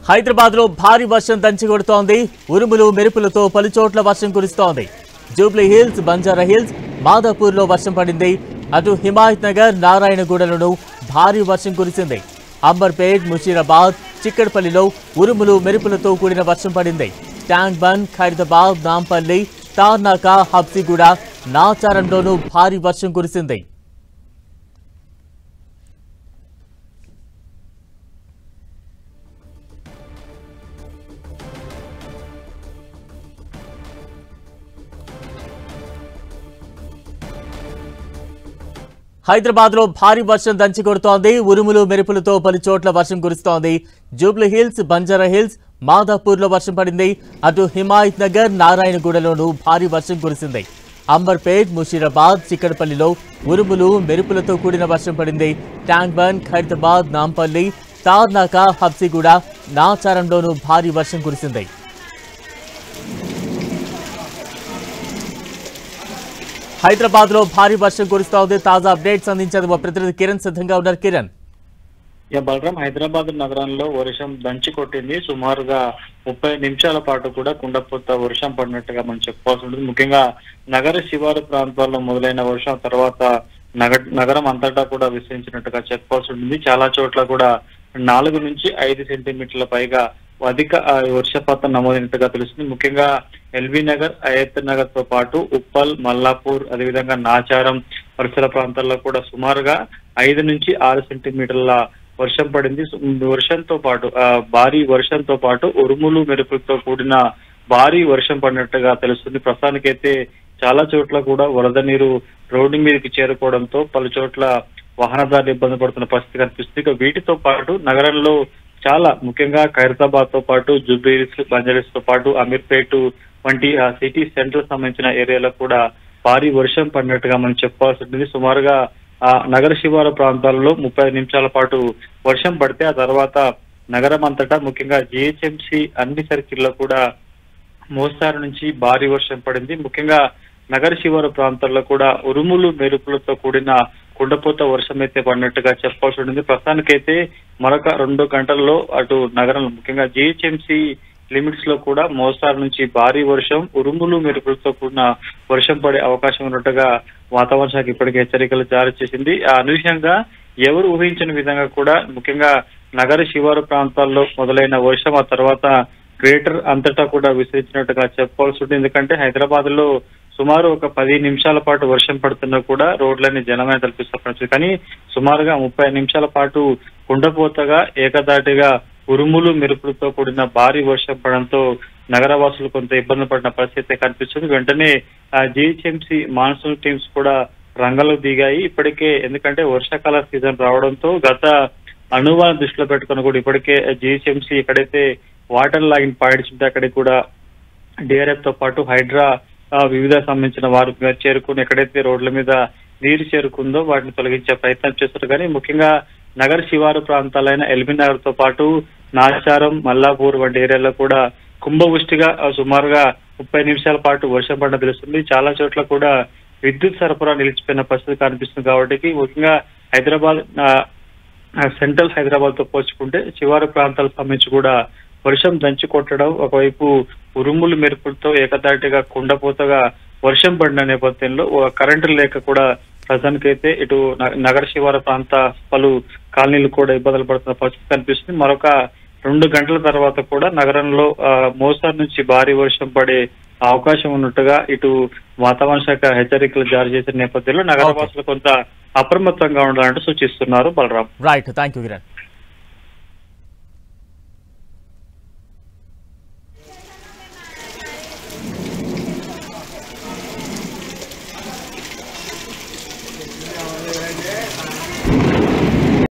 హైదరాబాద్ లో భారీ వర్షం దంచికొడుతోంది. ఉరుములు మెరుపులతో పలుచోట్ల వర్షం కురుస్తోంది. Jubilee hills, Banjara hills, Madhapur లో వర్షం పడింది. అటు హిమాయత్ నగర్, నారాయణగూడలోనూ భారీ వర్షం కురిసింది. అంబర్పేట్, ముషీరాబాద్, చిక్కడపల్లిలో ఉరుములు మెరుపులతో కూడిన వర్షం పడింది. ట్యాంక్ బండ్, ఖైరతాబాద్, నాంపల్లి, తార్నాక, హబ్సిగూడ, నాచారంలోనూ భారీ వర్షం కురిసింది. హైదరాబాద్ లో భారీ వర్షం దంచికొడుతోంది. ఉరుములు మెరుపులతో పలుచోట్ల వర్షం కురుస్తోంది. Jubilee hills, Banjara hills, Madhapur లో వర్షం పడింది. అటు హిమాయత్ నగర్, నారాయణగూడలోనూ భారీ వర్షం కురిసింది. అంబర్పేట్, ముషీరాబాద్, చిక్కడపల్లిలో ఉరుములు మెరుపులతో కూడిన వర్షం పడింది. ట్యాంక్ బండ్, ఖైరతాబాద్, నాంపల్లి, తార్నాక, హబ్సిగూడ, నాచారంలోనూ భారీ వర్షం కురిసింది. హైదరాబాద్ లో భారీ వర్షం కురుస్తోంది. తాజా అప్డేట్స్ అందించేందుకు మా ప్రతినిధి కిరణ్ సిద్ధంగా ఉన్నారు. కిరణ్, బలరాం, హైదరాబాద్ నగరంలో వర్షం దంచి కొట్టింది. సుమారుగా 30 నిమిషాల పాటు కూడా కుండపోత వర్షం పడినట్టుగా మనం చెప్పుకోవాల్సి ఉంటుంది. ముఖ్యంగా నగర శివారు ప్రాంతాల్లో మొదలైన వర్షం తర్వాత నగరం అంతటా కూడా విస్తరించినట్టుగా చెప్పుకోవాల్సి ఉంటుంది. చాలా చోట్ల కూడా 4 నుంచి 5 సెంటీమీటర్ల పైగా అధిక వర్షపాతం నమోదైనట్టుగా తెలుస్తుంది. ముఖ్యంగా ఎల్బీ నగర్, అయత్ నగర్ తో పాటు ఉప్పల్, మల్లాపూర్, అదేవిధంగా నాచారం పరిసర ప్రాంతాల్లో కూడా సుమారుగా 5 నుంచి 6 సెంటీమీటర్ల వర్షం పడింది. వర్షంతో పాటు భారీ వర్షంతో పాటు ఉరుములు మెరుపులతో కూడిన భారీ వర్షం పడినట్టుగా తెలుస్తుంది. ప్రస్తుతానికైతే చాలా చోట్ల కూడా వరద నీరు రోడ్డు మీదకి చేరుకోవడంతో పలు చోట్ల వాహనదారులు ఇబ్బంది పడుతున్న పరిస్థితి కనిపిస్తుంది. ఇక వీటితో పాటు నగరంలో చాలా ముఖ్యంగా ఖైరతాబాద్ తో పాటు జూబ్లీ హిల్స్, బంజారా హిల్స్ తో పాటు అమీర్పేట్ వంటి సిటీ సెంటర్ సంబంధించిన ఏరియాలో కూడా భారీ వర్షం పడినట్టుగా మనం చెప్పుకోవాల్సి ఉంటుంది. సుమారుగా నగర శివారు ప్రాంతాల్లో 30 నిమిషాల పాటు వర్షం పడితే ఆ తర్వాత నగరం అంతటా ముఖ్యంగా జిహెచ్ఎంసి అన్ని సర్కిల్లో కూడా మోస్తారు నుంచి భారీ వర్షం పడింది. ముఖ్యంగా నగర శివారు ప్రాంతాల్లో కూడా ఉరుములు మెరుపులతో కూడిన కుండపోత వర్షం అయితే పడినట్టుగా చెప్పాల్సి ఉంటుంది. ప్రస్తుతానికైతే మరొక 2 గంటల్లో అటు నగరంలో ముఖ్యంగా జిహెచ్ఎంసి లిమిట్స్ లో కూడా మోస్తారు నుంచి భారీ వర్షం, ఉరుములు మెరుపులతో కూడిన వర్షం పడే అవకాశం ఉన్నట్టుగా వాతావరణ శాఖ ఇప్పటికే హెచ్చరికలు జారీ చేసింది. అనూహ్యంగా ఎవరు ఊహించని విధంగా కూడా ముఖ్యంగా నగర శివారు ప్రాంతాల్లో మొదలైన వర్షం ఆ తర్వాత గ్రేటర్ అంతటా కూడా విస్తరించినట్టుగా చెప్పుకోవాల్సి ఉంటుంది. ఎందుకంటే హైదరాబాద్ లో సుమారు ఒక 10 నిమిషాల పాటు వర్షం పడుతున్నా కూడా రోడ్లన్నీ జనమే తలపిస్తున్న కానీ సుమారుగా 30 నిమిషాల పాటు కుండపోతగా ఏకదాటిగా ఉరుములు మెరుపులతో కూడిన భారీ వర్షం పడడంతో నగరవాసులు కొంత ఇబ్బంది పడిన పరిస్థితి కనిపిస్తుంది. వెంటనే జిహెచ్ఎంసి మాన్సూన్ టీమ్స్ కూడా రంగంలో దిగాయి. ఇప్పటికే ఎందుకంటే వర్షాకాల సీజన్ రావడంతో గత అనుభవాన్ని దృష్టిలో పెట్టుకుని కూడా ఇప్పటికే జిహెచ్ఎంసి ఎక్కడైతే వాటర్ లాగిన్ పాయింట్స్ ఉంటే అక్కడికి కూడా డిఆర్ఎఫ్ తో పాటు హైడ్రా వివిధ సంబంధించిన వారు చేరుకుని ఎక్కడైతే రోడ్ల మీద నీరు చేరుకుందో వాటిని తొలగించే ప్రయత్నం చేస్తారు. కానీ ముఖ్యంగా నగర శివారు ప్రాంతాలైన ఎల్బీ నగర్ తో పాటు నాచారం, మల్లాపూర్ వంటి ఏరియాలో కూడా కుంభవృష్టిగా సుమారుగా 30 నిమిషాల పాటు వర్షం పడడం తెలుస్తుంది. చాలా చోట్ల కూడా విద్యుత్ సరఫరా నిలిచిపోయిన పరిస్థితి కనిపిస్తుంది. కాబట్టి ముఖ్యంగా హైదరాబాద్ సెంట్రల్ హైదరాబాద్ తో పోల్చుకుంటే శివారు ప్రాంతాలకు సంబంధించి కూడా వర్షం దంచి కొట్టడం, ఒకవైపు ఉరుములు మెరుపులతో ఏకదాటిగా కుండపోతగా వర్షం పడిన నేపథ్యంలో కరెంటు లేక కూడా ప్రజానికైతే ఇటు నగర శివారు ప్రాంత పలు కాలనీలు కూడా ఇబ్బందులు పడుతున్న పరిస్థితి కనిపిస్తుంది. మరొక 2 గంటల తర్వాత కూడా నగరంలో మోస్తారు నుంచి భారీ వర్షం పడే అవకాశం ఉన్నట్టుగా ఇటు వాతావరణ శాఖ హెచ్చరికలు జారీ చేసిన నేపథ్యంలో నగరవాసులు కొంత అప్రమత్తంగా ఉండాలంటూ సూచిస్తున్నారు. Balaram, right, thank you Kiran.